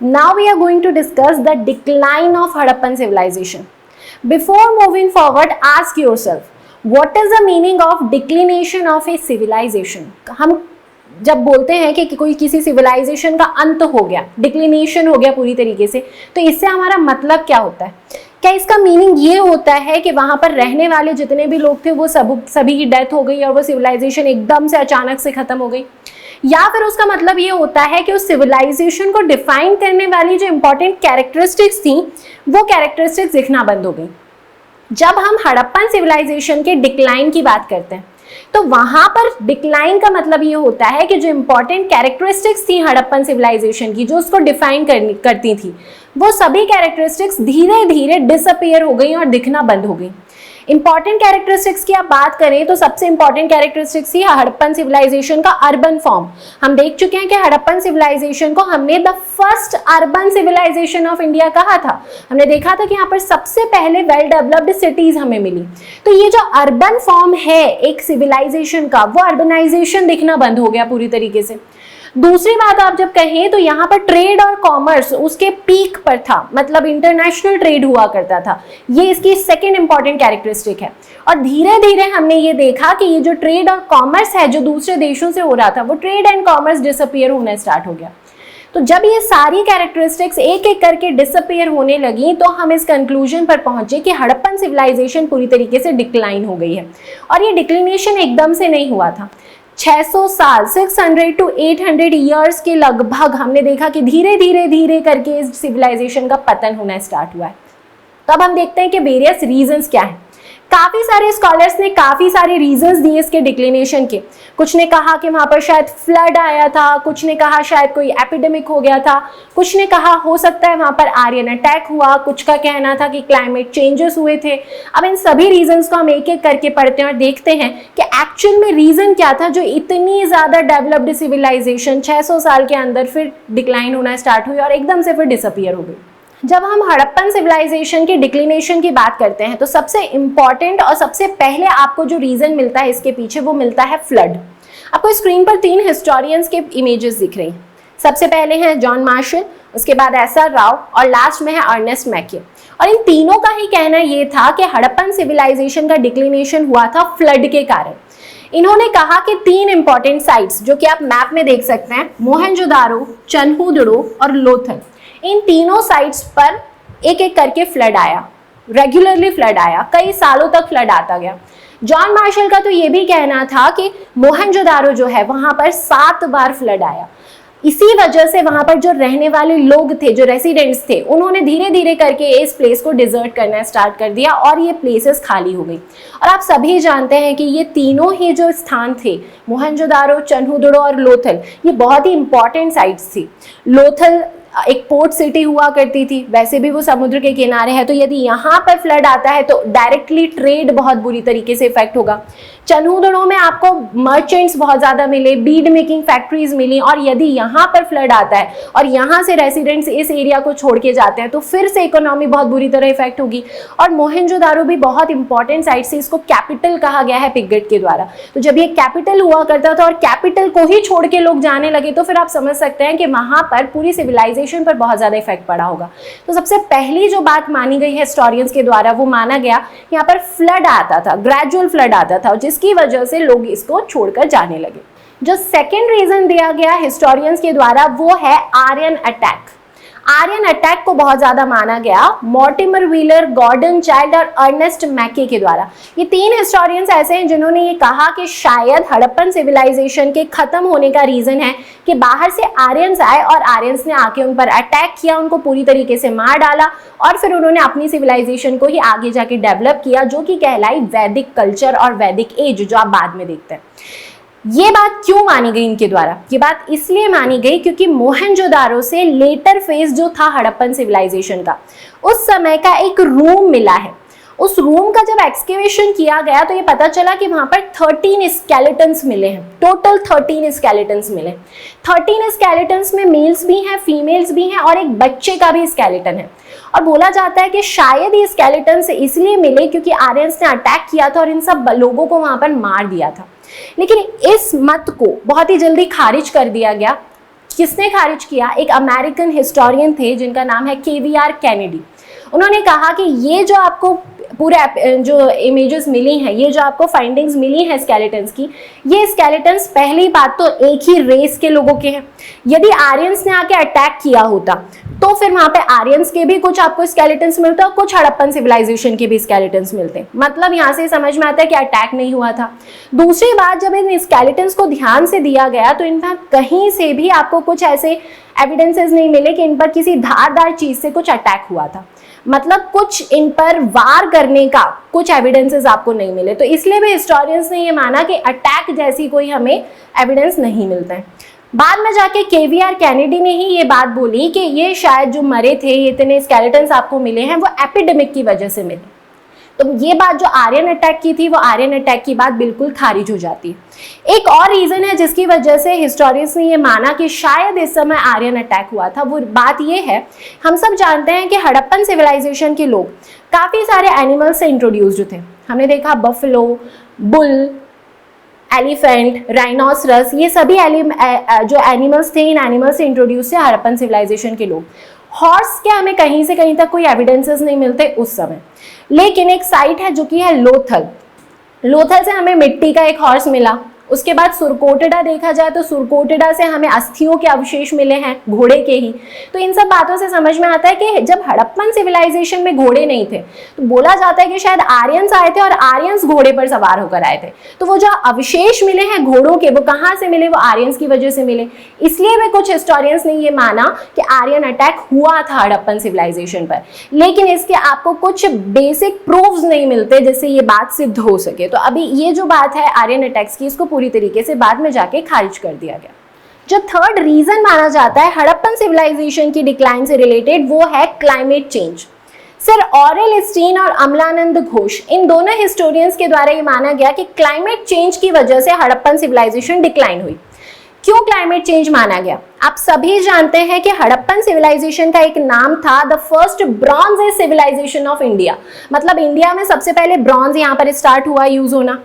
Now we are going to discuss the decline of Harappan civilization. Before moving forward, ask yourself, what is the meaning of declination of a civilization? हम जब बोलते हैं कि कोई किसी civilisation का अंत हो गया, डिक्लिनेशन हो गया पूरी तरीके से, तो इससे हमारा मतलब क्या होता है? क्या इसका मीनिंग ये होता है कि वहां पर रहने वाले जितने भी लोग थे वो सभी की डेथ हो गई और वो सिविलाइजेशन एकदम से अचानक से खत्म हो गई? या फिर उसका मतलब ये होता है कि उस सिविलाइजेशन को डिफाइन करने वाली जो इंपॉर्टेंट कैरेक्टरिस्टिक्स थी वो कैरेक्टरिस्टिक्स दिखना बंद हो गई? जब हम हड़प्पन सिविलाइजेशन के डिक्लाइन की बात करते हैं तो वहां पर डिक्लाइन का मतलब ये होता है कि जो इंपॉर्टेंट कैरेक्टरिस्टिक्स थी हड़प्पन सिविलाइजेशन की, जो उसको डिफाइन करती थी, वो सभी कैरेक्टरिस्टिक्स धीरे धीरे डिसअपीयर हो गई और दिखना बंद हो गई। इंपॉर्टेंट कैरेक्टरिस्टिक्स की आप बात करें तो सबसे इंपॉर्टेंट कैरेक्टरिस्टिक्स थी हड़प्पन सिविलाइजेशन का अर्बन फॉर्म। हम देख चुके हैं कि हड़प्पन सिविलाइजेशन को हमने the first urban civilisation of India कहा था। हमने देखा था कि यहाँ पर सबसे पहले वेल डेवलप्ड सिटीज हमें मिली। तो ये जो अर्बन फॉर्म है एक सिविलाइजेशन का, वो अर्बनाइजेशन दिखना बंद हो गया पूरी तरीके से। दूसरी बात आप जब कहें तो यहाँ पर ट्रेड और कॉमर्स उसके पीक पर था, मतलब इंटरनेशनल ट्रेड हुआ करता था। ये इसकी सेकंड इंपॉर्टेंट कैरेक्टरिस्टिक है। और धीरे धीरे हमने ये देखा कि ये जो ट्रेड और कॉमर्स है जो दूसरे देशों से हो रहा था, वो ट्रेड एंड कॉमर्स डिसअपीयर होना स्टार्ट हो गया। तो जब ये सारी कैरेक्टरिस्टिक्स एक एक करके डिसअपीयर होने लगी तो हम इस कंक्लूजन पर पहुंचे कि हड़प्पन सिविलाइजेशन पूरी तरीके से डिक्लाइन हो गई है। और ये डिक्लिनेशन एकदम से नहीं हुआ था। 600 साल 600 to 800 ईयर्स के लगभग हमने देखा कि धीरे धीरे धीरे करके इस सिविलाइजेशन का पतन होना स्टार्ट हुआ है। तो अब हम देखते हैं कि वेरियस रीजंस क्या है। काफी सारे स्कॉलर्स ने काफी सारे रीजंस दिए इसके डिक्लिनेशन के। कुछ ने कहा कि वहां पर शायद फ्लड आया था, कुछ ने कहा शायद कोई एपिडेमिक हो गया था, कुछ ने कहा हो सकता है वहां पर आर्यन अटैक हुआ, कुछ का कहना था कि क्लाइमेट चेंजेस हुए थे। अब इन सभी रीजंस को हम एक एक करके पढ़ते हैं और देखते हैं कि एक्चुअल में रीजन क्या था जो इतनी ज्यादा डेवलप्ड सिविलाइजेशन 600 साल के अंदर फिर डिक्लाइन होना स्टार्ट हुई और एकदम से फिर डिसअपीयर हो गई। जब हम हड़प्पन सिविलाइजेशन के डिक्लिनेशन की बात करते हैं तो सबसे इंपॉर्टेंट और सबसे पहले आपको जो रीजन मिलता है इसके पीछे वो मिलता है फ्लड। आपको स्क्रीन पर 3 हिस्टोरियंस के इमेजेस दिख रही हैं। सबसे पहले हैं जॉन मार्शल, उसके बाद एसआर राव और लास्ट में है अर्नेस्ट मैके। और इन तीनों का ही कहना ये था कि हड़प्पन सिविलाइजेशन का डिक्लिनेशन हुआ था फ्लड के कारण। इन्होंने कहा कि 3 इंपॉर्टेंट साइट्स जो कि आप मैप में देख सकते हैं, मोहनजोदारो, चन्हूदड़ो और लोथल, इन तीनों साइट्स पर एक एक करके फ्लड आया, रेगुलरली फ्लड आया, कई सालों तक फ्लड आता गया। जॉन मार्शल का तो ये भी कहना था कि मोहनजोदारो जो है वहां पर 7 बार फ्लड आया। इसी वजह से वहां पर जो रहने वाले लोग थे, जो रेसिडेंट्स थे, उन्होंने धीरे धीरे करके इस प्लेस को डिजर्ट करना स्टार्ट कर दिया और ये प्लेसेस खाली हो गई। और आप सभी जानते हैं कि ये तीनों ही जो स्थान थे, मोहनजोदारो, चन्हूदड़ो और लोथल, ये बहुत ही इंपॉर्टेंट साइट्स थी। लोथल एक पोर्ट सिटी हुआ करती थी, वैसे भी वो समुद्र के किनारे है, तो यदि यहाँ पर फ्लड आता है तो डायरेक्टली ट्रेड बहुत बुरी तरीके से इफेक्ट होगा। चन्हूदड़ो में आपको मर्चेंट्स बहुत ज़्यादा मिले, बीड मेकिंग फैक्ट्रीज मिली, और यदि यहाँ पर फ्लड आता है और यहाँ से रेसिडेंट्स इस एरिया को छोड़ के जाते हैं तो फिर से इकोनॉमी बहुत बुरी तरह इफेक्ट होगी। और मोहनजोदारो भी बहुत इंपॉर्टेंट साइट से, इसको कैपिटल कहा गया है पिगट के द्वारा। तो जब ये कैपिटल हुआ करता था और कैपिटल को ही छोड़ के लोग जाने लगे तो फिर आप समझ सकते हैं कि वहाँ पर पूरी सिविलाइजेशन पर बहुत ज़्यादा इफेक्ट पड़ा होगा। तो सबसे पहली जो बात मानी गई है हिस्टोरियंस के द्वारा, वो माना गया यहाँ पर फ्लड आता था, ग्रेजुअल फ्लड आता था, जिसकी वजह से लोग इसको छोड़कर जाने लगे। जो सेकेंड रीजन दिया गया हिस्टोरियंस के द्वारा वो है आर्यन अटैक। आर्यन अटैक को बहुत ज्यादा माना गया मॉर्टिमर व्हीलर, गॉर्डन चाइल्ड और अर्नेस्ट मैके के द्वारा। ये 3 हिस्टोरियंस ऐसे हैं जिन्होंने ये कहा कि शायद हड़प्पन सिविलाइजेशन के खत्म होने का रीजन है कि बाहर से आर्यंस आए और आर्यंस ने आके उन पर अटैक किया, उनको पूरी तरीके से मार डाला और फिर उन्होंने अपनी सिविलाइजेशन को ही आगे जाके डेवलप किया, जो कि कहलाई वैदिक कल्चर और वैदिक एज, जो आप बाद में देखते हैं। ये बात क्यों मानी गई इनके द्वारा? ये बात इसलिए मानी गई क्योंकि मोहनजोदारो से लेटर फेज जो था हड़प्पन सिविलाइजेशन का, उस समय का एक रूम मिला है। उस रूम का जब एक्सकेवेशन किया गया तो ये पता चला कि वहां पर 13 स्केलेटन्स मिले हैं। टोटल 13 स्केलेटन्स मिले। 13 स्केलेटन्स में मेल्स भी हैं, फीमेल्स भी हैं और एक बच्चे का भी स्केलेटन है। और बोला जाता है कि शायद ये स्केलेटन्स इसलिए मिले क्योंकि आर्यंस ने अटैक किया था और इन सब लोगों को वहां पर मार दिया था। लेकिन इस मत को बहुत ही जल्दी खारिज कर दिया गया। किसने खारिज किया? एक अमेरिकन हिस्टोरियन थे जिनका नाम है KVR कैनेडी। उन्होंने कहा कि ये जो आपको पूरे जो इमेजेस मिली हैं, ये जो आपको फाइंडिंग्स मिली हैं स्केलेटन्स की, ये स्केलेटन्स पहली बात तो एक ही रेस के लोगों के हैं। यदि आर्यंस ने आके अटैक किया होता तो फिर वहां पे आर्यंस के भी कुछ आपको स्केलेटन्स मिलते और कुछ हड़प्पन सिविलाइजेशन के भी स्केलेटन्स मिलते। मतलब यहाँ से समझ में आता है कि अटैक नहीं हुआ था। दूसरी बात, जब इन स्केलेटन्स को ध्यान से दिया गया तो इन पर कहीं से भी आपको कुछ ऐसे एविडेंसेस नहीं मिले कि इन पर किसी धारदार चीज से कुछ अटैक हुआ था। मतलब कुछ इन पर वार करने का कुछ एविडेंसेस आपको नहीं मिले। तो इसलिए भी हिस्टोरियंस ने ये माना कि अटैक जैसी कोई हमें एविडेंस नहीं मिलता है। बाद में जाके KVR कैनेडी ने ही ये बात बोली कि ये शायद जो मरे थे, ये इतने स्केलेटन्स आपको मिले हैं, वो एपिडेमिक की वजह से मिले। तो ये बात जो आर्यन अटैक की थी, वो आर्यन अटैक की बात बिल्कुल खारिज हो जाती है। एक और रीजन है जिसकी वजह से हिस्टोरियंस ने ये माना कि शायद इस समय आर्यन अटैक हुआ था। वो बात ये है, हम सब जानते हैं कि हड़प्पन सिविलाइजेशन के लोग काफी सारे एनिमल्स से इंट्रोड्यूस्ड थे। हमने देखा बफलो, बुल, एलिफेंट, राइनोसरस, ये सभी जो एनिमल्स थे, इन एनिमल्स से इंट्रोड्यूस थे हड़प्पन सिविलाइजेशन के लोग। हॉर्स के हमें कहीं से कहीं तक कोई एविडेंसेस नहीं मिलते उस समय, लेकिन एक साइट है जो कि है लोथल। लोथल से हमें मिट्टी का एक हॉर्स मिला। उसके बाद सुरकोटेडा देखा जाए तो सुरकोटेडा से हमें अस्थियों के अवशेष मिले हैं, घोड़े के ही। तो इन सब बातों से समझ में आता है कि जब हड़प्पन सिविलाइजेशन में घोड़े नहीं थे तो बोला जाता है कि शायद आर्यंस आए थे और आर्यंस घोड़े पर सवार होकर आए थे। तो वो जो अवशेष मिले हैं घोड़ों के, वो कहाँ से मिले? वो आर्यंस की वजह से मिले। इसलिए भी कुछ हिस्टोरियंस ने ये माना कि आर्यन अटैक हुआ था हड़प्पन सिविलाइजेशन पर, लेकिन इसके आपको कुछ बेसिक प्रूफ्स नहीं मिलते जिससे ये बात सिद्ध हो सके। तो अभी ये जो बात है आर्यन अटैक्स की, इसको पूरी तरीके से बाद में जाके खारिज कर दिया गया। जो थर्ड रीजन माना जाता है हड़प्पन सिविलाइजेशन की डिक्लाइन से रिलेटेड, वो है climate change. Sir Aurel Stein और अमलानंद घोष, इन दोनों हिस्टोरियंस के द्वारा ये माना गया कि क्लाइमेट चेंज की वजह से हड़प्पन सिविलाइजेशन डिक्लाइन हुई। क्यों क्लाइमेट चेंज माना गया? आप सभी जानते हैं कि हड़प्पन सिविलाइजेशन का एक नाम था the first bronze age civilisation of India. मतलब इंडिया में सबसे पहले ब्रॉन्ज यहाँ पर स्टार्ट हुआ यूज होना।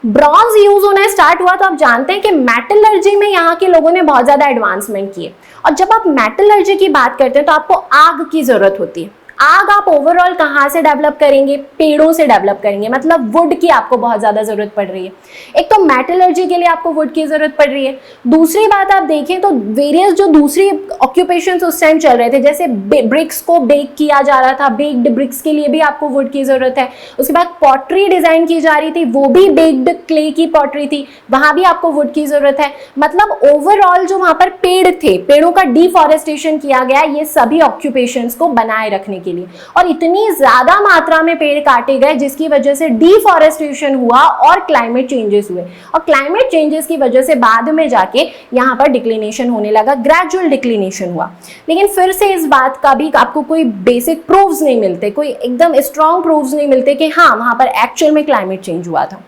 ब्रॉन्ज यूज होना स्टार्ट हुआ तो आप जानते हैं कि मेटलर्जी में यहाँ के लोगों ने बहुत ज्यादा एडवांसमेंट किए। और जब आप मेटलर्जी की बात करते हैं तो आपको आग की जरूरत होती है। आग आप ओवरऑल कहाँ से डेवलप करेंगे? पेड़ों से डेवलप करेंगे। मतलब वुड की आपको बहुत ज्यादा जरूरत पड़ रही है। एक तो मेटलर्जी के लिए आपको वुड की जरूरत पड़ रही है। दूसरी बात आप देखें तो वेरियस जो दूसरी ऑक्यूपेशंस उस टाइम चल रहे थे, जैसे ब्रिक्स को बेक किया जा रहा था, बेक्ड ब्रिक्स के लिए भी आपको वुड की जरूरत है। उसके बाद पॉटरी डिजाइन की जा रही थी, वो भी बेक्ड क्ले की पॉटरी थी, वहां भी आपको वुड की जरूरत है। मतलब ओवरऑल जो वहां पर पेड़ थे, पेड़ों का डिफॉरेस्टेशन किया गया ये सभी ऑक्यूपेशंस को बनाए रखने के लिए। और इतनी ज्यादा मात्रा में पेड़ काटे गए जिसकी वजह से डिफॉरेस्टेशन हुआ और क्लाइमेट चेंजेस हुए। और क्लाइमेट चेंजेस की वजह से बाद में जाके यहाँ पर डिक्लिनेशन होने लगा, ग्रेजुअल डिक्लिनेशन हुआ। लेकिन फिर से इस बात का भी आपको कोई बेसिक प्रूफ्स नहीं मिलते, कोई एकदम स्ट्रॉन्ग प्रूफ्स नहीं मिलते कि हाँ वहां पर एक्चुअल में क्लाइमेट चेंज हुआ था।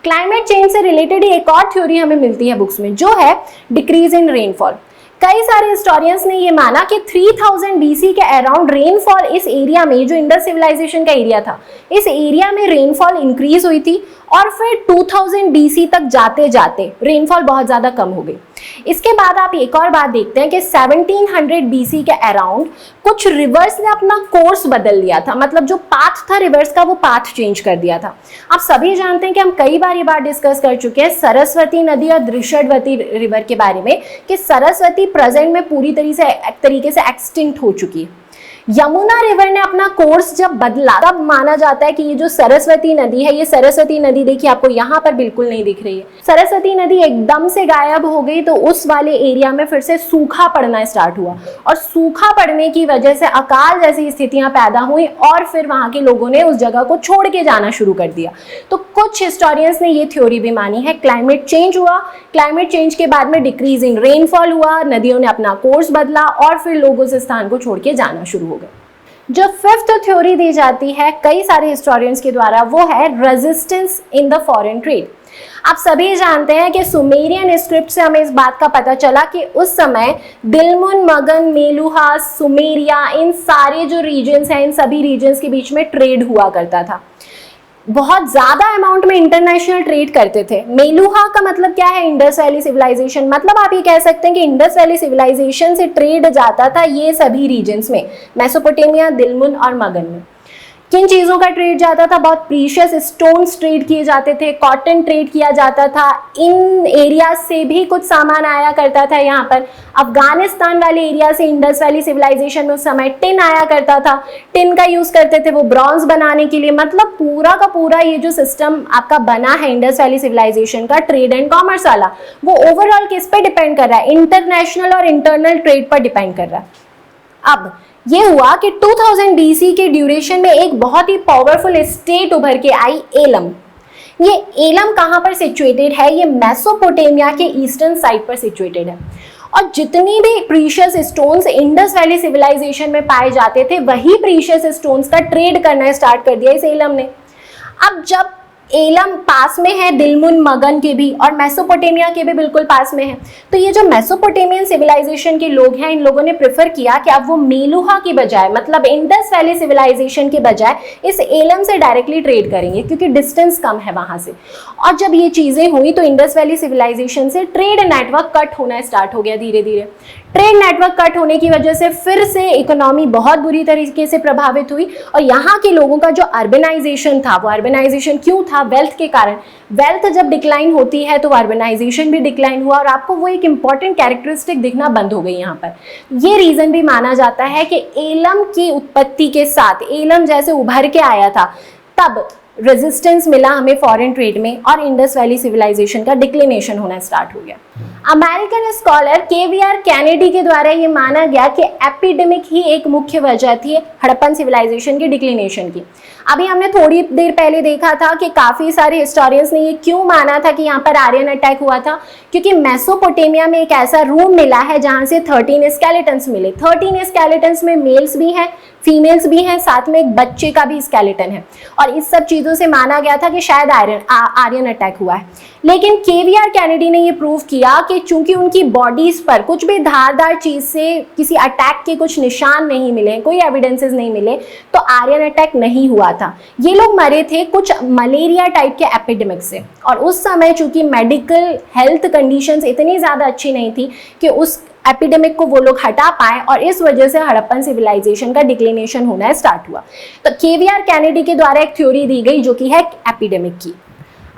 क्लाइमेट चेंज से रिलेटेड एक और थ्योरी हमें मिलती है बुक्स में, जो है डिक्रीज इन रेनफॉल। कई सारे हिस्टोरियंस ने ये माना कि 3000 BC के अराउंड रेनफॉल इस एरिया में, जो इंडस सिविलाइजेशन का एरिया था, इस एरिया में रेनफॉल इंक्रीज हुई थी और फिर 2000 BC तक जाते जाते रेनफॉल बहुत ज्यादा कम हो गई। इसके बाद आप एक और बात देखते हैं कि 1700 BC के अराउंड कुछ रिवर्स ने अपना कोर्स बदल लिया था। मतलब जो पाथ था रिवर्स का, वो पाथ चेंज कर दिया था। आप सभी जानते हैं कि हम कई बार ये बात डिस्कस कर चुके हैं सरस्वती नदी और दृषदवती रिवर के बारे में, कि सरस्वती प्रेजेंट में पूरी तरीके से एक्सटिंक्ट हो चुकी है। यमुना रिवर ने अपना कोर्स जब बदला तब माना जाता है कि ये जो सरस्वती नदी है, ये सरस्वती नदी देखिए आपको यहाँ पर बिल्कुल नहीं दिख रही है। सरस्वती नदी एकदम से गायब हो गई तो उस वाले एरिया में फिर से सूखा पड़ना स्टार्ट हुआ और सूखा पड़ने की वजह से अकाल जैसी स्थितियां पैदा हुई और फिर वहां के लोगों ने उस जगह को छोड़ के जाना शुरू कर दिया। तो कुछ हिस्टोरियंस ने ये थ्योरी भी मानी है, क्लाइमेट चेंज हुआ, क्लाइमेट चेंज के बाद में डिक्रीज इन रेनफॉल हुआ, नदियों ने अपना कोर्स बदला और फिर लोग उस स्थान को छोड़ के जाना शुरू हो गए। जो फिफ्थ थ्योरी दी जाती है कई सारे हिस्टोरियंस के द्वारा, वो है resistance in the foreign trade. आप सभी जानते हैं कि सुमेरियन स्क्रिप्ट से हमें इस बात का पता चला कि उस समय दिलमुन, मगन, मेलुहा, सुमेरिया, इन सारे जो रीजन्स हैं, इन सभी रीजन्स के बीच में ट्रेड हुआ करता था। बहुत ज्यादा अमाउंट में इंटरनेशनल ट्रेड करते थे। मेलुहा का मतलब क्या है? Indus valley civilisation. मतलब आप ये कह सकते हैं कि इंडस वैली सिविलाइजेशन से ट्रेड जाता था ये सभी रीजन्स में, मेसोपोटामिया, दिलमुन और मगन में। किन चीज़ों का ट्रेड जाता था? बहुत प्रीशियस स्टोन्स ट्रेड किए जाते थे, कॉटन ट्रेड किया जाता था, इन एरिया से भी कुछ सामान आया करता था। यहाँ पर अफगानिस्तान वाले एरिया से इंडस वैली सिविलाइजेशन में उस समय टिन आया करता था, टिन का यूज़ करते थे वो ब्रॉन्ज बनाने के लिए। मतलब पूरा का पूरा ये जो सिस्टम आपका बना है इंडस वैली सिविलाइजेशन का, ट्रेड एंड कॉमर्स वाला, वो ओवरऑल किस पे डिपेंड कर रहा है? इंटरनेशनल और इंटरनल ट्रेड पर डिपेंड कर रहा है। अब ये हुआ कि 2000 BC के ड्यूरेशन में एक बहुत ही पावरफुल स्टेट उभर के आई, एलम। ये एलम कहाँ पर सिचुएटेड है? ये मेसोपोटामिया के ईस्टर्न साइड पर सिचुएटेड है। और जितनी भी precious stones Indus valley civilisation में पाए जाते थे, वही प्रीशियस स्टोन्स का ट्रेड करना स्टार्ट कर दिया इस एलम ने। अब जब एलम पास में है दिलमुन, मगन के भी, और मेसोपोटामिया के भी बिल्कुल पास में है, तो ये जो मेसोपोटामियन सिविलाइजेशन के लोग हैं, इन लोगों ने प्रेफर किया कि अब वो मेलुहा की बजाय, मतलब इंडस वैली सिविलाइजेशन के बजाय इस एलम से डायरेक्टली ट्रेड करेंगे, क्योंकि डिस्टेंस कम है वहां से। और जब ये चीजें हुई तो इंडस वैली सिविलाइजेशन से ट्रेड नेटवर्क कट होना स्टार्ट हो गया धीरे धीरे। ट्रेड नेटवर्क कट होने की वजह से फिर से इकोनॉमी बहुत बुरी तरीके से प्रभावित हुई, और यहाँ के लोगों का जो अर्बनाइजेशन था, वो अर्बनाइजेशन क्यों था? वेल्थ के कारण। वेल्थ जब डिक्लाइन होती है तो अर्बनाइजेशन भी डिक्लाइन हुआ, और आपको वो एक इंपॉर्टेंट कैरेक्टरिस्टिक दिखना बंद हो गई यहाँ पर। ये रीजन भी माना जाता है कि एलम की उत्पत्ति के साथ, एलम जैसे उभर के आया था, तब रेजिस्टेंस मिला हमें फॉरेन ट्रेड में, और इंडस वैली सिविलाइजेशन का डिक्लिनेशन होना स्टार्ट हो गया। अमेरिकन स्कॉलर केवीआर कैनेडी के द्वारा ये माना गया कि एपिडेमिक ही एक मुख्य वजह थी हड़प्पन सिविलाइजेशन के डिक्लिनेशन की। अभी हमने थोड़ी देर पहले देखा था कि काफ़ी सारे हिस्टोरियंस ने ये क्यों माना था कि यहाँ पर आर्यन अटैक हुआ था, क्योंकि मेसोपोटामिया में एक ऐसा रूम मिला है जहाँ से 13 स्केलेटन्स मिले। 13 स्केलेटन्स में मेल्स भी हैं, फीमेल्स भी हैं, साथ में एक बच्चे का भी स्केलेटन है, और इस सब चीज़ों से माना गया था कि शायद आर्यन अटैक हुआ है। लेकिन केवीआर कैनेडी ने ये प्रूव किया कि चूंकि उनकी बॉडीज पर कुछ भी धारदार चीज से किसी अटैक के कुछ निशान नहीं मिले, कोई एविडेंसेस नहीं मिले, तो आर्यन अटैक नहीं हुआ था। ये लोग मरे थे कुछ मलेरिया टाइप के एपिडेमिक से, और उस समय चूंकि मेडिकल हेल्थ कंडीशंस इतनी ज़्यादा अच्छी नहीं थी कि उस एपिडेमिक को वो लोग हटा पाए, और इस वजह से हड़प्पन सिविलाइजेशन का डिक्लिनेशन होना स्टार्ट हुआ। तो केवीआर कैनेडी के द्वारा एक थ्योरी दी गई जो कि है एपिडेमिक की।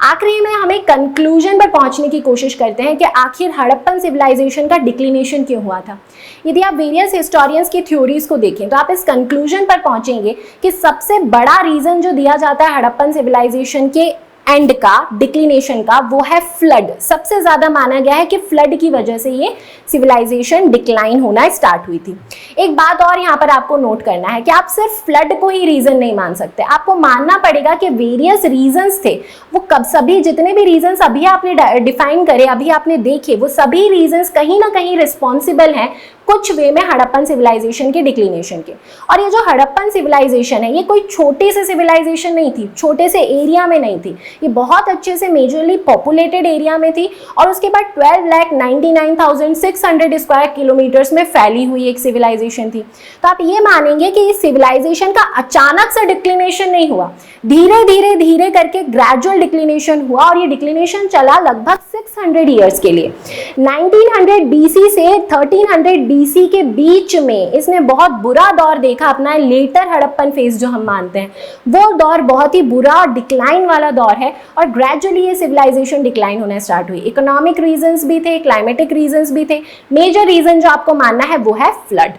आखिरी में हम एक कंक्लूजन पर पहुंचने की कोशिश करते हैं कि आखिर हड़प्पन सिविलाइजेशन का डिक्लिनेशन क्यों हुआ था। यदि आप वेरियस हिस्टोरियंस की थ्योरीज को देखें तो आप इस कंक्लूजन पर पहुंचेंगे कि सबसे बड़ा रीजन जो दिया जाता है हड़प्पन सिविलाइजेशन के एंड का, डिक्लिनेशन का, वो है फ्लड। सबसे ज्यादा माना गया है कि फ्लड की वजह से ये सिविलाइजेशन डिक्लाइन होना स्टार्ट हुई थी। एक बात और यहाँ पर आपको नोट करना है कि आप सिर्फ फ्लड को ही रीजन नहीं मान सकते, आपको मानना पड़ेगा कि वेरियस रीजंस थे। वो कब, सभी जितने भी रीजंस अभी आपने डिफाइन करे, अभी आपने देखे, वो सभी रीजंस कहीं ना कहीं रिस्पॉन्सिबल हैं कुछ वे में हड़प्पन सिविलाइजेशन के डिक्लिनेशन के। और ये जो हड़प्पन सिविलाइजेशन है, ये कोई छोटे से सिविलाइजेशन नहीं थी, छोटे से एरिया में नहीं थी, ये बहुत अच्छे से मेजरली पॉपुलेटेड एरिया में थी, और उसके बाद 12,99,600 स्क्वायर किलोमीटर्स में फैली हुई एक सिविलाइजेशन थी। तो आप ये मानेंगे कि इस सिविलाइजेशन का अचानक से डिक्लिनेशन नहीं हुआ, धीरे धीरे धीरे करके ग्रेजुअल डिक्लिनेशन हुआ, और ये डिक्लिनेशन चला लगभग 600 ईयर्स के लिए। 1900 BC से 1300 BC के बीच में इसने बहुत बुरा दौर देखा अपना, लेटर हड़प्पन फेज जो हम मानते हैं, वो दौर बहुत ही बुरा डिक्लाइन वाला दौर है, और ग्रेजुअली ये सिविलाइजेशन डिक्लाइन होना स्टार्ट हुई। इकोनॉमिक रीजंस भी थे, क्लाइमेटिक रीजंस भी थे, मेजर रीजन जो आपको मानना है वो है flood.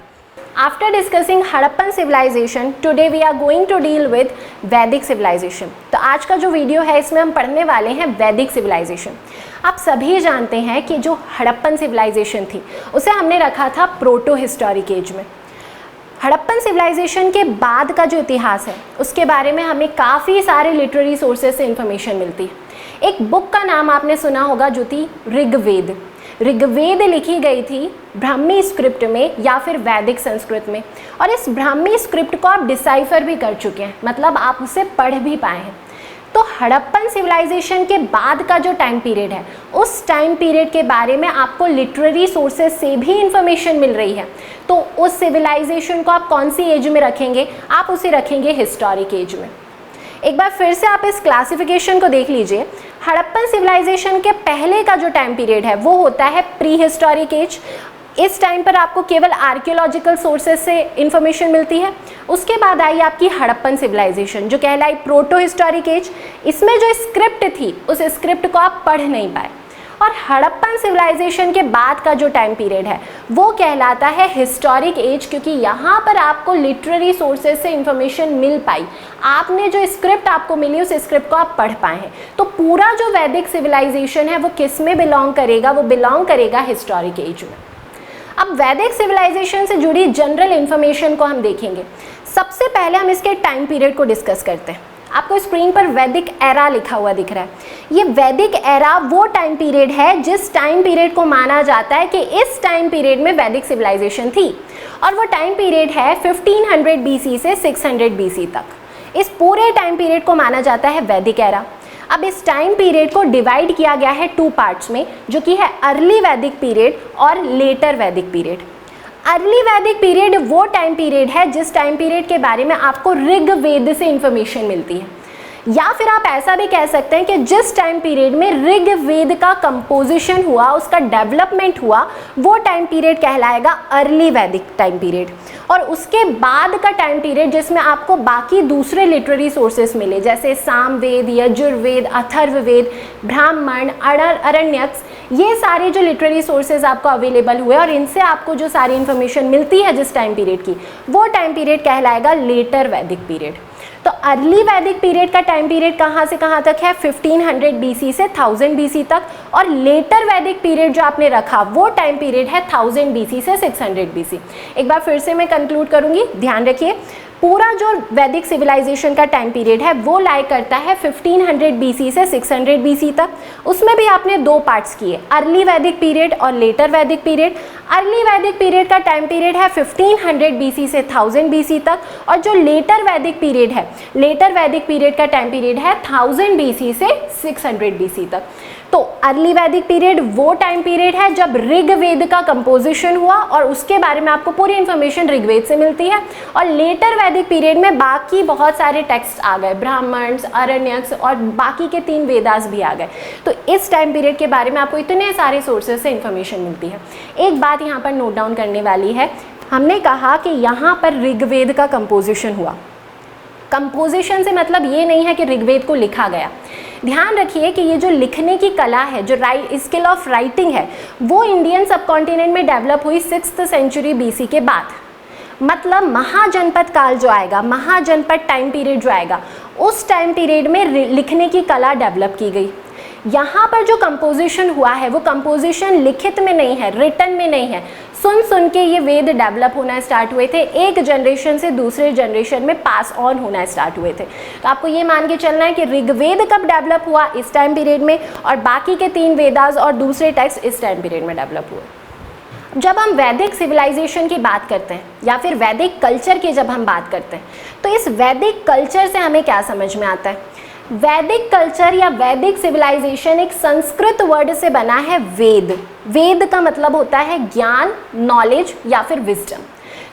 After discussing Harappan civilization, today we are going to deal with वैदिक civilization। तो आज का जो वीडियो है इसमें हम पढ़ने वाले हैं वैदिक civilization। आप सभी जानते हैं कि जो हड़प्पन civilization थी उसे हमने रखा था प्रोटो हिस्टोरिक एज में। हड़प्पन सिविलाइजेशन के बाद का जो इतिहास है उसके बारे में हमें काफ़ी सारे लिटरेरी सोर्सेज से इंफॉर्मेशन मिलती है। एक बुक का नाम आपने सुना होगा जो थी ऋग्वेद। ऋग्वेद लिखी गई थी ब्राह्मी स्क्रिप्ट में या फिर वैदिक संस्कृत में, और इस ब्राह्मी स्क्रिप्ट को आप डिसाइफर भी कर चुके हैं, मतलब आप उसे पढ़ भी पाए हैं। तो हड़प्पन सिविलाइजेशन के बाद का जो टाइम पीरियड है, उस टाइम पीरियड के बारे में आपको लिटरेरी सोर्सेज से भी इंफॉर्मेशन मिल रही है। तो उस सिविलाइजेशन को आप कौन सी एज में रखेंगे? आप उसे रखेंगे हिस्टोरिक एज में। एक बार फिर से आप इस क्लासिफिकेशन को देख लीजिए। हड़प्पन सिविलाइजेशन के पहले का जो टाइम पीरियड है वो होता है प्री हिस्टोरिक एज। इस टाइम पर आपको केवल आर्कियोलॉजिकल सोर्सेज से इंफॉर्मेशन मिलती है। उसके बाद आई आपकी हड़प्पन सिविलाइजेशन जो कहलाई प्रोटो हिस्टोरिक एज। इसमें जो स्क्रिप्ट थी उस स्क्रिप्ट को आप पढ़ नहीं पाए। और हड़प्पन सिविलाइजेशन के बाद का जो टाइम पीरियड है वो कहलाता है हिस्टोरिक एज, क्योंकि यहाँ पर आपको लिटरेरी सोर्सेज से इंफॉर्मेशन मिल पाई, आपने जो स्क्रिप्ट आपको मिली उस स्क्रिप्ट को आप पढ़ पाए हैं। तो पूरा जो वैदिक सिविलाइजेशन है वो किस में बिलोंग करेगा, वो बिलोंग करेगा हिस्टोरिक एज में। अब वैदिक सिविलाइजेशन से जुड़ी जनरल इंफॉर्मेशन को हम देखेंगे। सबसे पहले हम इसके टाइम पीरियड को डिस्कस करते हैं। आपको स्क्रीन पर वैदिक एरा लिखा हुआ दिख रहा है। ये वैदिक एरा वो टाइम पीरियड है जिस टाइम पीरियड को माना जाता है कि इस टाइम पीरियड में वैदिक सिविलाइजेशन थी, और वो टाइम पीरियड है 1500 BC से 600 BC तक। इस पूरे टाइम पीरियड को माना जाता है वैदिक एरा। अब इस टाइम पीरियड को डिवाइड किया गया है 2 पार्ट्स में, जो कि है अर्ली वैदिक पीरियड और लेटर वैदिक पीरियड। अर्ली वैदिक पीरियड वो टाइम पीरियड है जिस टाइम पीरियड के बारे में आपको ऋग्वेद से इंफॉर्मेशन मिलती है, या फिर आप ऐसा भी कह सकते हैं कि जिस टाइम पीरियड में ऋग्वेद का कंपोजिशन हुआ, उसका डेवलपमेंट हुआ, वो टाइम पीरियड कहलाएगा अर्ली वैदिक टाइम पीरियड। और उसके बाद का टाइम पीरियड जिसमें आपको बाकी दूसरे लिटरेरी सोर्सेस मिले, जैसे सामवेद, यजुर्वेद, अथर्ववेद, ब्राह्मण, अरण्यक, ये सारे जो लिटरेरी सोर्सेज आपको अवेलेबल हुए और इनसे आपको जो सारी इंफॉर्मेशन मिलती है जिस टाइम पीरियड की, वो टाइम पीरियड कहलाएगा लेटर वैदिक पीरियड। तो अर्ली वैदिक पीरियड का टाइम पीरियड कहाँ से कहाँ तक है, 1500 BC से 1000 BC तक, और लेटर वैदिक पीरियड जो आपने रखा वो टाइम पीरियड है 1000 BC से 600 BC। एक बार फिर से मैं कंक्लूड करूँगी, ध्यान रखिए। पूरा जो वैदिक सिविलाइजेशन का टाइम पीरियड है वो लाई करता है 1500 BC से 600 BC तक। उसमें भी आपने 2 पार्ट्स किए, अर्ली वैदिक पीरियड और लेटर वैदिक पीरियड। अर्ली वैदिक पीरियड का टाइम पीरियड है 1500 BC से 1000 BC तक, और जो लेटर वैदिक पीरियड है, लेटर वैदिक पीरियड का टाइम पीरियड है 1000 BC से 600 BC तक। तो अर्ली वैदिक पीरियड वो टाइम पीरियड है जब ऋग्वेद का कंपोजिशन हुआ और उसके बारे में आपको पूरी इंफॉर्मेशन ऋग्वेद से मिलती है, और लेटर वैदिक पीरियड में बाकी बहुत सारे टेक्स्ट आ गए, ब्राह्मण, अरण्यक और बाकी के 3 वेदास भी आ गए। तो इस टाइम पीरियड के बारे में आपको इतने सारे सोर्सेज से इंफॉर्मेशन मिलती है। एक बात यहाँ पर नोट डाउन करने वाली है, हमने कहा कि यहाँ पर ऋग्वेद का कंपोजिशन हुआ। कंपोजिशन से मतलब ये नहीं है कि ऋग्वेद को लिखा गया। ध्यान रखिए कि ये जो लिखने की कला है, जो स्किल ऑफ राइटिंग है, वो इंडियन सबकॉन्टिनेंट में डेवलप हुई 6th सेंचुरी BC के बाद। मतलब महाजनपद काल जो आएगा, महाजनपद टाइम पीरियड जो आएगा, उस टाइम पीरियड में लिखने की कला डेवलप की गई। यहाँ पर जो कंपोजिशन हुआ है वो कंपोजिशन लिखित में नहीं है, रिटन में नहीं है, सुन सुन के ये वेद डेवलप होना स्टार्ट हुए थे, एक जनरेशन से दूसरे जनरेशन में पास ऑन होना स्टार्ट हुए थे। तो आपको ये मान के चलना है कि ऋग्वेद कब डेवलप हुआ, इस टाइम पीरियड में, और बाकी के 3 वेदास और दूसरे टेक्स्ट इस टाइम पीरियड में डेवलप हुए। जब हम वैदिक सिविलाइजेशन की बात करते हैं या फिर वैदिक कल्चर की जब हम बात करते हैं, तो इस वैदिक कल्चर से हमें क्या समझ में आता है। वैदिक कल्चर या वैदिक सिविलाइजेशन एक संस्कृत वर्ड से बना है वेद। वेद का मतलब होता है ज्ञान, नॉलेज या फिर विजडम।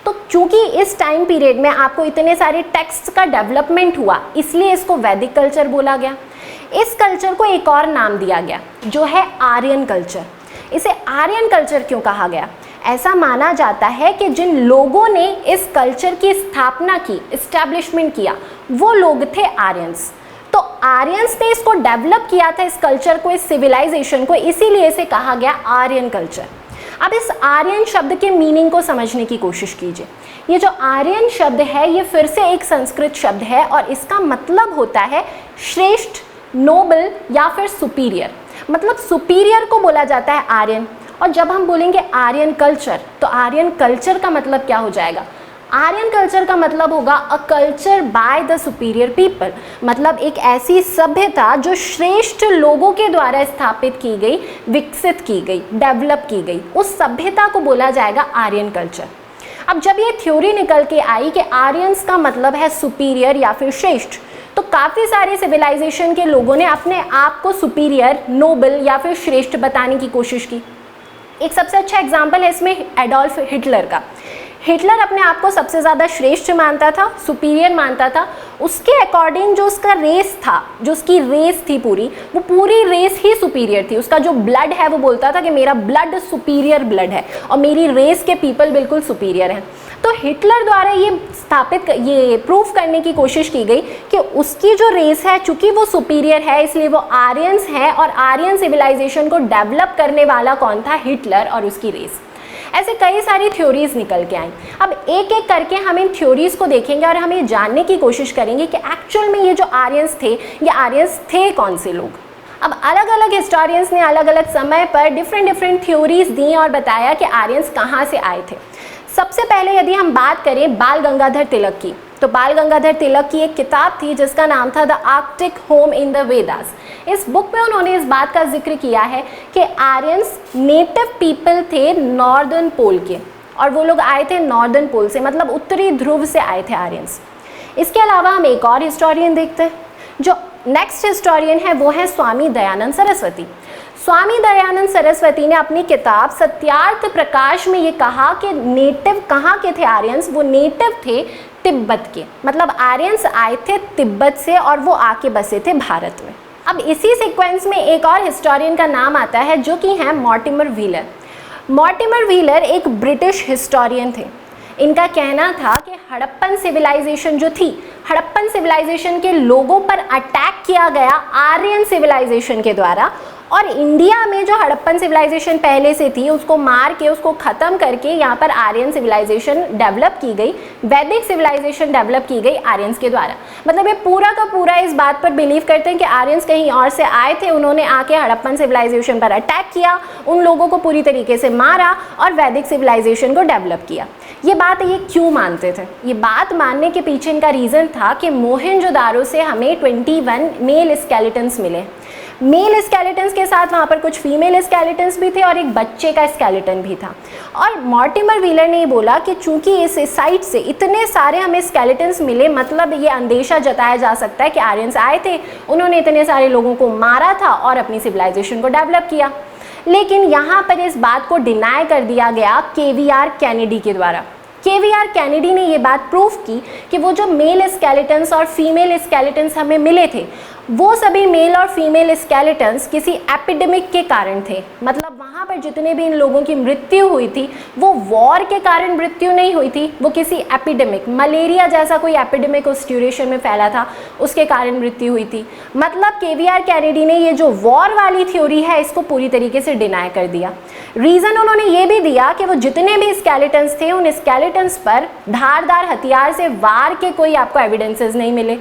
तो चूंकि इस टाइम पीरियड में आपको इतने सारे टेक्स्ट का डेवलपमेंट हुआ, इसलिए इसको वैदिक कल्चर बोला गया। इस कल्चर को एक और नाम दिया गया जो है आर्यन कल्चर। इसे आर्यन कल्चर क्यों कहा गया? ऐसा माना जाता है कि जिन लोगों ने इस कल्चर की स्थापना की, इस्टेब्लिशमेंट किया, वो लोग थे आर्यंस। तो आर्यंस ने इसको डेवलप किया था, इस कल्चर को, इस सिविलाइजेशन को, इसीलिए इसे कहा गया आर्यन कल्चर। अब इस आर्यन शब्द के मीनिंग को समझने की कोशिश कीजिए। ये जो आर्यन शब्द है ये फिर से एक संस्कृत शब्द है और इसका मतलब होता है श्रेष्ठ, नोबल या फिर सुपीरियर। मतलब सुपीरियर को बोला जाता है आर्यन। और जब हम बोलेंगे आर्यन कल्चर, तो आर्यन कल्चर का मतलब क्या हो जाएगा? आर्यन कल्चर का मतलब होगा a culture by the superior people. मतलब एक ऐसी सभ्यता जो श्रेष्ठ लोगों के द्वारा स्थापित की गई, विकसित की गई, डेवलप की गई, उस सभ्यता को बोला जाएगा आर्यन कल्चर। अब जब ये थ्योरी निकल के आई कि आर्यंस का मतलब है सुपीरियर या फिर श्रेष्ठ, तो काफ़ी सारे सिविलाइजेशन के लोगों ने अपने आप को सुपीरियर, नोबल या फिर श्रेष्ठ बताने की कोशिश की। एक सबसे अच्छा एग्जाम्पल है इसमें एडोल्फ हिटलर का। हिटलर अपने आप को सबसे ज़्यादा श्रेष्ठ मानता था, सुपीरियर मानता था। उसके अकॉर्डिंग जो उसका रेस था, जो उसकी रेस थी पूरी, वो पूरी रेस ही सुपीरियर थी। उसका जो ब्लड है वो बोलता था कि मेरा ब्लड सुपीरियर ब्लड है और मेरी रेस के पीपल बिल्कुल सुपीरियर हैं। तो हिटलर द्वारा ये प्रूफ करने की कोशिश की गई कि उसकी जो रेस है, चूंकि वो सुपीरियर है, इसलिए वो आर्यंस है और आर्यन सिविलाइजेशन को डेवलप करने वाला कौन था? हिटलर और उसकी रेस। ऐसे कई सारी थ्योरीज निकल के आई। अब एक एक करके हम इन थ्योरीज को देखेंगे और हम ये जानने की कोशिश करेंगे कि एक्चुअल में ये जो आर्यंस थे, ये आर्यंस थे कौन से लोग। अब अलग अलग हिस्टोरियंस ने अलग अलग समय पर डिफरेंट थ्योरीज दी और बताया कि आर्यंस कहाँ से आए थे। सबसे पहले यदि हम बात करें बाल गंगाधर तिलक की, तो बाल गंगाधर तिलक की एक किताब थी जिसका नाम था the Arctic home in the Vedas. इस बुक में उन्होंने इस बात का जिक्र किया है कि आर्यंस नेटिव पीपल थे नॉर्दर्न पोल के, और वो लोग आए थे नॉर्दर्न पोल से, मतलब उत्तरी ध्रुव से आए थे आर्यंस। इसके अलावा हम एक और हिस्टोरियन देखते हैं। जो नेक्स्ट हिस्टोरियन है वो है स्वामी दयानंद सरस्वती। स्वामी दयानंद सरस्वती ने अपनी किताब सत्यार्थ प्रकाश में ये कहा कि नेटिव कहाँ के थे आर्यंस? वो नेटिव थे तिब्बत के, मतलब आर्यंस आए थे तिब्बत से और वो आके बसे थे भारत में। अब इसी सीक्वेंस में एक और हिस्टोरियन का नाम आता है जो कि हैं मॉर्टिमर व्हीलर। मॉर्टिमर व्हीलर एक ब्रिटिश हिस्टोरियन थे। इनका कहना था कि हड़प्पन सिविलाइजेशन जो थी, हड़प्पन सिविलाइजेशन के लोगों पर अटैक किया गया आर्यन सिविलाइजेशन के द्वारा, और इंडिया में जो हड़प्पन सिविलाइजेशन पहले से थी उसको मार के, उसको ख़त्म करके यहाँ पर आर्यन सिविलाइजेशन डेवलप की गई, वैदिक सिविलाइजेशन डेवलप की गई आर्यंस के द्वारा। मतलब ये पूरा का पूरा इस बात पर बिलीव करते हैं कि आर्यंस कहीं और से आए थे, उन्होंने आके हड़प्पन सिविलाइजेशन पर अटैक किया, उन लोगों को पूरी तरीके से मारा और वैदिक सिविलाइजेशन को डेवलप किया। ये बात ये क्यों मानते थे? ये बात मानने के पीछे इनका रीज़न था कि मोहनजोदारो से हमें 21 मेल स्केलेटन्स मिले। मेल स्केलेटन्स के साथ वहाँ पर कुछ फीमेल स्केलेटन्स भी थे और एक बच्चे का स्केलेटन भी था। और मॉर्टिमर व्हीलर ने बोला कि चूंकि इस साइट से इतने सारे हमें स्केलेटन्स मिले, मतलब ये अंदेशा जताया जा सकता है कि आर्यंस आए थे, उन्होंने इतने सारे लोगों को मारा था और अपनी सिविलाइजेशन को डेवलप किया। लेकिन यहाँ पर इस बात को डिनाई कर दिया गया KVR कैनेडी के द्वारा। KVR कैनेडी ने ये बात प्रूफ की कि वो जो मेल स्केलेटन्स और फीमेल स्केलेटन्स हमें मिले थे, वो सभी मेल और फीमेल स्केलेटन्स किसी एपिडेमिक के कारण थे। मतलब वहाँ पर जितने भी इन लोगों की मृत्यु हुई थी वो वॉर के कारण मृत्यु नहीं हुई थी, वो किसी एपिडेमिक, मलेरिया जैसा कोई एपिडेमिक उस ड्यूरेशन में फैला था, उसके कारण मृत्यु हुई थी। मतलब KVR कैनेडी ने ये जो वॉर वाली थ्योरी है इसको पूरी तरीके से डिनाई कर दिया। रीज़न उन्होंने ये भी दिया कि वो जितने भी स्केलेटन्स थे उन स्केलेटन्स पर धारदार हथियार से वार के कोई आपको एविडेंसेस नहीं मिले।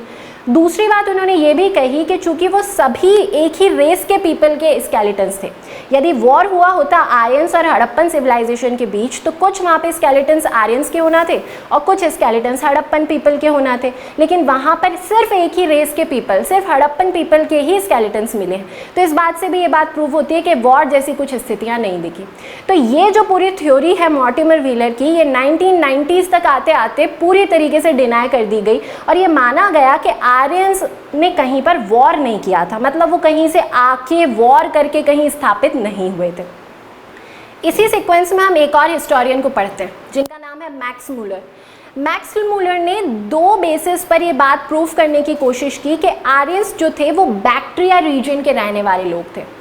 दूसरी बात उन्होंने ये भी कही कि चूंकि वो सभी एक ही रेस के पीपल के स्केलेटन्स थे, यदि वॉर हुआ होता आर्यंस और हड़प्पन सिविलाइजेशन के बीच तो कुछ वहाँ पे स्केलेटन्स आर्यंस के होना थे और कुछ स्केलेटन्स हड़प्पन पीपल के होना थे, लेकिन वहाँ पर सिर्फ एक ही रेस के पीपल, सिर्फ हड़प्पन पीपल के ही स्केलेटन्स मिले हैं। तो इस बात से भी ये बात प्रूव होती है कि वॉर जैसी कुछ स्थितियाँ नहीं दिखी। तो ये जो पूरी थ्योरी है मॉर्टिमर व्हीलर की, ये 1990s तक आते आते पूरी तरीके से डिनाई कर दी गई और ये माना गया कि आर्यंस ने कहीं पर वॉर नहीं किया था, मतलब वो कहीं से आके वॉर करके कहीं स्थापित नहीं हुए थे। इसी सीक्वेंस में हम एक और हिस्टोरियन को पढ़ते हैं जिनका नाम है मैक्स मूलर। मैक्स मूलर ने दो बेसिस पर ये बात प्रूफ करने की कोशिश की कि आर्यंस जो थे वो बैक्ट्रिया रीजन के रहने वाले लोग थे।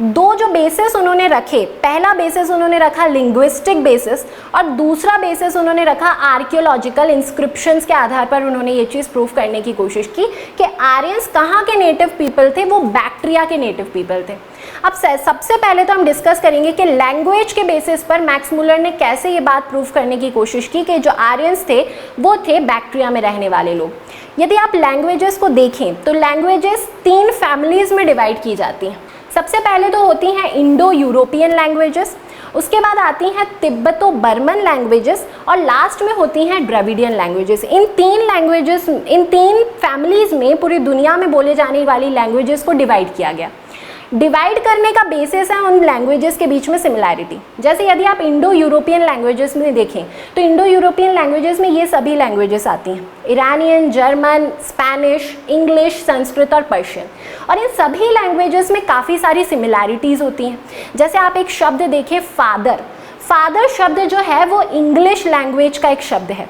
दो जो बेसिस उन्होंने रखे, पहला बेसिस उन्होंने रखा लिंग्विस्टिक बेसिस और दूसरा बेसिस उन्होंने रखा आर्कियोलॉजिकल इंस्क्रिप्शंस के आधार पर उन्होंने ये चीज़ प्रूफ करने की कोशिश की कि आर्यंस कहाँ के नेटिव पीपल थे, वो बैक्ट्रिया के नेटिव पीपल थे। अब सबसे पहले तो हम डिस्कस करेंगे कि लैंग्वेज के बेसिस पर मैक्स मूलर ने कैसे ये बात प्रूफ करने की कोशिश की कि जो आर्यंस थे वो थे बैक्ट्रिया में रहने वाले लोग। यदि आप लैंग्वेजेस को देखें तो लैंग्वेजेस 3 फैमिलीज में डिवाइड की जाती हैं। सबसे पहले तो होती हैं इंडो यूरोपियन लैंग्वेजेस, उसके बाद आती हैं तिब्बतो बर्मन लैंग्वेजेस और लास्ट में होती हैं द्रविडियन लैंग्वेजेस। इन 3 फैमिलीज़ में पूरी दुनिया में बोले जाने वाली लैंग्वेजेस को डिवाइड किया गया। डिवाइड करने का बेसिस है उन लैंग्वेजेस के बीच में सिमिलैरिटी। जैसे यदि आप इंडो यूरोपियन लैंग्वेजेस में देखें तो इंडो यूरोपियन लैंग्वेजेस में ये सभी लैंग्वेजेस आती हैं, Iranian, German, Spanish, English, Sanskrit और पर्शियन। और इन सभी लैंग्वेजेस में काफ़ी सारी सिमिलैरिटीज़ होती हैं। जैसे आप एक शब्द देखें फादर, फादर शब्द जो है वो इंग्लिश लैंग्वेज का एक शब्द है।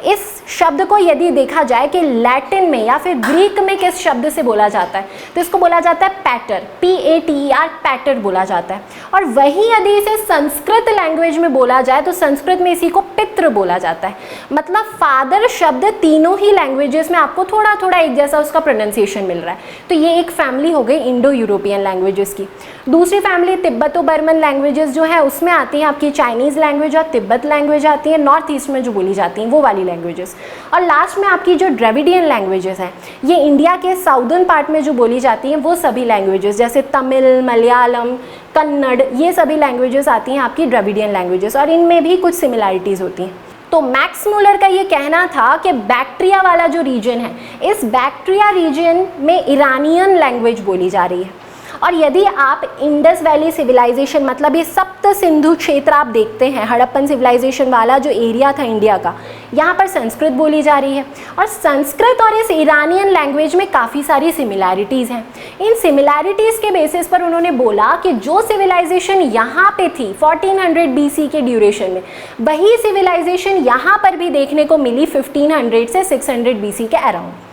इस शब्द को यदि देखा जाए कि लैटिन में या फिर ग्रीक में किस शब्द से बोला जाता है, तो इसको बोला जाता है पैटर, PATER, पैटर बोला जाता है। और वहीं यदि इसे संस्कृत लैंग्वेज में बोला जाए तो संस्कृत में इसी को पितृ बोला जाता है। मतलब फादर शब्द तीनों ही लैंग्वेजेस में आपको थोड़ा थोड़ा एक जैसा उसका प्रोनाउंसिएशन मिल रहा है। तो ये एक फैमिली हो गई इंडो यूरोपियन लैंग्वेजेस की। दूसरी फैमिली तिब्बतो बर्मन लैंग्वेजेस जो है उसमें आती है आपकी चाइनीज़ लैंग्वेज और तिब्बत लैंग्वेज आती है, नॉर्थ ईस्ट में जो बोली जाती हैं वो वाली लैंग्वेजेस। और लास्ट में आपकी जो द्रविडियन लैंग्वेजेस हैं, ये इंडिया के साउदर्न पार्ट में जो बोली जाती हैं वो सभी लैंग्वेजेस, जैसे तमिल, मलयालम, कन्नड़, ये सभी लैंग्वेजेस आती हैं आपकी द्रविडियन लैंग्वेजेस, और इनमें भी कुछ सिमिलैरिटीज़ होती हैं। तो मैक्स मुलर का ये कहना था कि बैक्ट्रिया वाला जो रीजन है, इस बैक्ट्रिया रीजन में ईरानियन लैंग्वेज बोली जा रही है। और यदि आप इंडस वैली सिविलाइजेशन, मतलब ये सप्त सिंधु क्षेत्र आप देखते हैं, हड़प्पन सिविलाइजेशन वाला जो एरिया था इंडिया का, यहाँ पर संस्कृत बोली जा रही है। और संस्कृत और इस ईरानियन लैंग्वेज में काफ़ी सारी सिमिलैरिटीज़ हैं। इन सिमिलैरिटीज़ के बेसिस पर उन्होंने बोला कि जो सिविलाइजेशन यहाँ पे थी 1400 BC के ड्यूरेशन में, वही सिविलाइजेशन यहाँ पर भी देखने को मिली 1500 से 600 BC के अराउंड।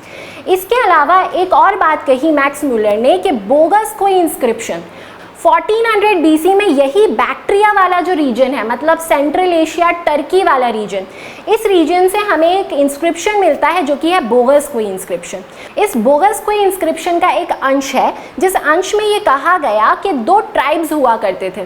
इसके अलावा एक और बात कही मैक्स मुलर ने कि बोगस कोई इंस्क्रिप्शन 1400 BC में यही बैक्ट्रिया वाला जो रीजन है, मतलब सेंट्रल एशिया टर्की वाला रीजन, इस रीजन से हमें एक इंस्क्रिप्शन मिलता है जो कि है बोगस कोई इंस्क्रिप्शन। इस बोगस कोई इंस्क्रिप्शन का एक अंश है जिस अंश में ये कहा गया कि 2 ट्राइब्स हुआ करते थे,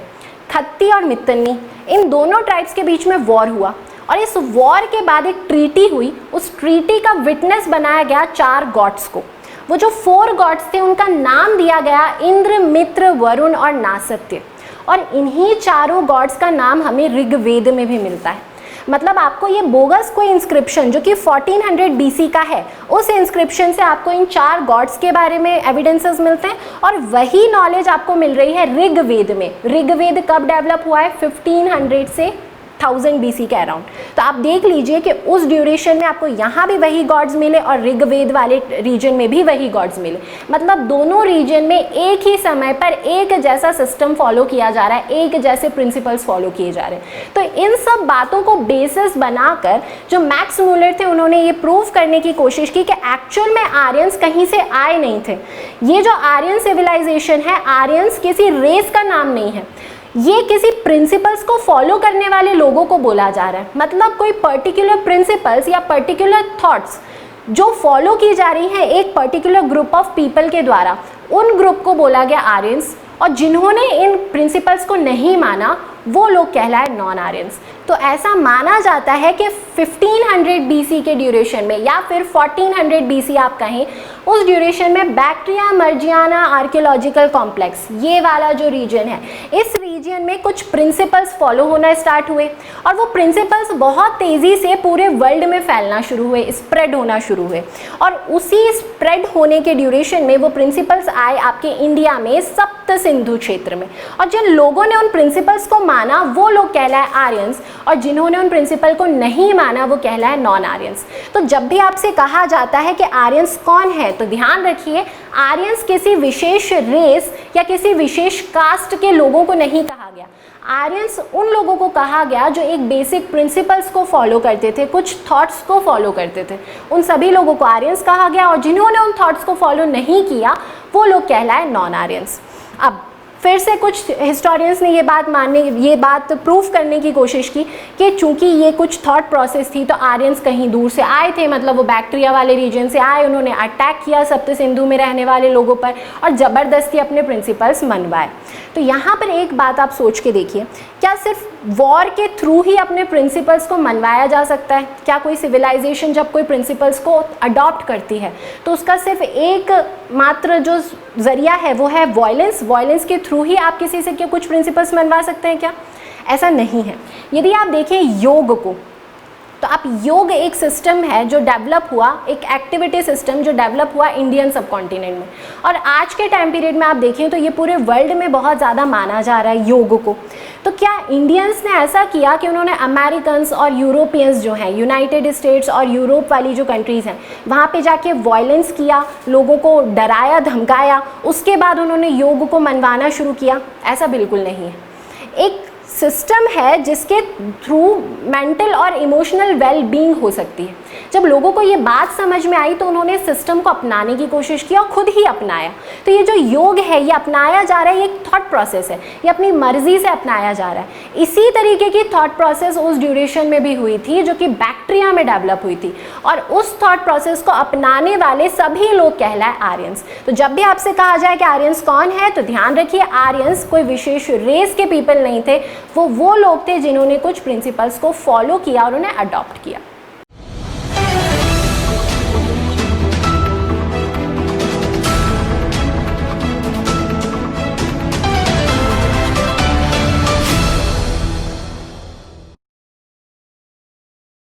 खत्ती और मित्तनी। इन दोनों ट्राइब्स के बीच में वॉर हुआ और इस वॉर के बाद एक ट्रीटी हुई। उस ट्रीटी का विटनेस बनाया गया 4 गॉड्स को। वो जो 4 गॉड्स थे उनका नाम दिया गया इंद्र, मित्र, वरुण और नासत्य। और इन्हीं चारों गॉड्स का नाम हमें ऋग्वेद में भी मिलता है। मतलब आपको ये बोगस कोई इंस्क्रिप्शन जो कि 1400 BC का है, उस इंस्क्रिप्शन से आपको इन 4 गॉड्स के बारे में एविडेंसेस मिलते हैं और वही नॉलेज आपको मिल रही है ऋग्वेद में। ऋग्वेद कब डेवलप हुआ है? 1500 से 1000 BC के अराउंड। तो आप देख लीजिए कि उस ड्यूरेशन में आपको यहाँ भी वही गॉड्स मिले और ऋग्वेद वाले रीजन में भी वही गॉड्स मिले। मतलब दोनों रीजन में एक ही समय पर एक जैसा सिस्टम फॉलो किया जा रहा है, एक जैसे प्रिंसिपल्स फॉलो किए जा रहे हैं। तो इन सब बातों को बेसिस बनाकर जो मैक्स मुलर थे उन्होंने ये प्रूव करने की कोशिश की कि एक्चुअल में आर्यंस कहीं से आए नहीं थे। ये जो आर्यन सिविलाइजेशन है, आर्यंस किसी रेस का नाम नहीं है, ये किसी प्रिंसिपल्स को फॉलो करने वाले लोगों को बोला जा रहा है। मतलब कोई पर्टिकुलर प्रिंसिपल्स या पर्टिकुलर थॉट्स जो फॉलो की जा रही हैं एक पर्टिकुलर ग्रुप ऑफ पीपल के द्वारा, उन ग्रुप को बोला गया आर्यंस। और जिन्होंने इन प्रिंसिपल्स को नहीं माना वो लोग कहलाए नॉन आर्यंस। तो ऐसा माना जाता है कि 1500 BC के ड्यूरेशन में या फिर 1400 BC आप कहें, उस ड्यूरेशन में बैक्ट्रिया मर्जियाना आर्कियोलॉजिकल कॉम्प्लेक्स, ये वाला जो रीजन है, इस रीजन में कुछ प्रिंसिपल्स फॉलो होना स्टार्ट हुए और वो प्रिंसिपल्स बहुत तेज़ी से पूरे वर्ल्ड में फैलना शुरू हुए, स्प्रेड होना शुरू हुए। और उसी स्प्रेड होने के ड्यूरेशन में वो प्रिंसिपल्स आए आपके इंडिया में सप्त सिंधु क्षेत्र में। और जिन लोगों ने उन प्रिंसिपल्स को माना वो लोग कहलाए आर्यंस और जिन्होंने उन प्रिंसिपल को नहीं माना वो कहलाए नॉन आर्यंस। तो जब भी आपसे कहा जाता है कि आर्यंस कौन है, तो ध्यान रखिए आर्यंस किसी विशेष रेस या किसी विशेष कास्ट के लोगों को नहीं कहा गया। आर्यंस उन लोगों को कहा गया जो एक बेसिक प्रिंसिपल्स को फॉलो करते थे, कुछ थॉट्स को फॉलो करते थे, उन सभी लोगों को आर्यंस कहा गया। और जिन्होंने उन थॉट्स को फॉलो नहीं किया वो लोग कहलाए नॉन आर्यंस। अब फिर से कुछ हिस्टोरियंस ने ये बात प्रूव करने की कोशिश की कि चूंकि ये कुछ थॉट प्रोसेस थी तो आर्यंस कहीं दूर से आए थे, मतलब वो बैक्ट्रिया वाले रीजन से आए, उन्होंने अटैक किया सप्त सिंधु में रहने वाले लोगों पर और ज़बरदस्ती अपने प्रिंसिपल्स मनवाए। तो यहाँ पर एक बात आप सोच के देखिए, क्या सिर्फ वॉर के थ्रू ही अपने प्रिंसिपल्स को मनवाया जा सकता है? क्या कोई सिविलाइजेशन जब कोई प्रिंसिपल्स को अडॉप्ट करती है तो उसका सिर्फ एक मात्र जो ज़रिया है वो है वॉयलेंस? वॉयलेंस के थ्रू ही आप किसी से क्या कुछ प्रिंसिपल्स मनवा सकते हैं क्या? ऐसा नहीं है। यदि आप देखें योग को, तो आप योग एक सिस्टम है जो डेवलप हुआ, एक एक्टिविटी सिस्टम जो डेवलप हुआ इंडियन सब कॉन्टिनेंट में, और आज के टाइम पीरियड में आप देखें तो ये पूरे वर्ल्ड में बहुत ज़्यादा माना जा रहा है योग को। तो क्या इंडियंस ने ऐसा किया कि उन्होंने अमेरिकन्स और यूरोपियंस जो हैं, यूनाइटेड स्टेट्स और यूरोप वाली जो कंट्रीज़ हैं, वहाँ पे जाके वायलेंस किया, लोगों को डराया धमकाया, उसके बाद उन्होंने योग को मनवाना शुरू किया? ऐसा बिल्कुल नहीं है। एक सिस्टम है जिसके थ्रू मेंटल और इमोशनल वेल बीइंग हो सकती है। जब लोगों को ये बात समझ में आई तो उन्होंने सिस्टम को अपनाने की कोशिश की और खुद ही अपनाया। तो ये जो योग है ये अपनाया जा रहा है, ये एक थॉट प्रोसेस है, ये अपनी मर्जी से अपनाया जा रहा है। इसी तरीके की थॉट प्रोसेस उस ड्यूरेशन में भी हुई थी जो कि बैक्टीरिया में डेवलप हुई थी, और उस थॉट प्रोसेस को अपनाने वाले सभी लोग कहलाए आर्यंस। तो जब भी आपसे कहा जाए कि आर्यंस कौन है, तो ध्यान रखिए आर्यंस कोई विशेष रेस के पीपल नहीं थे, वो लोग थे जिन्होंने कुछ प्रिंसिपल्स को फॉलो किया और उन्हें अडॉप्ट किया।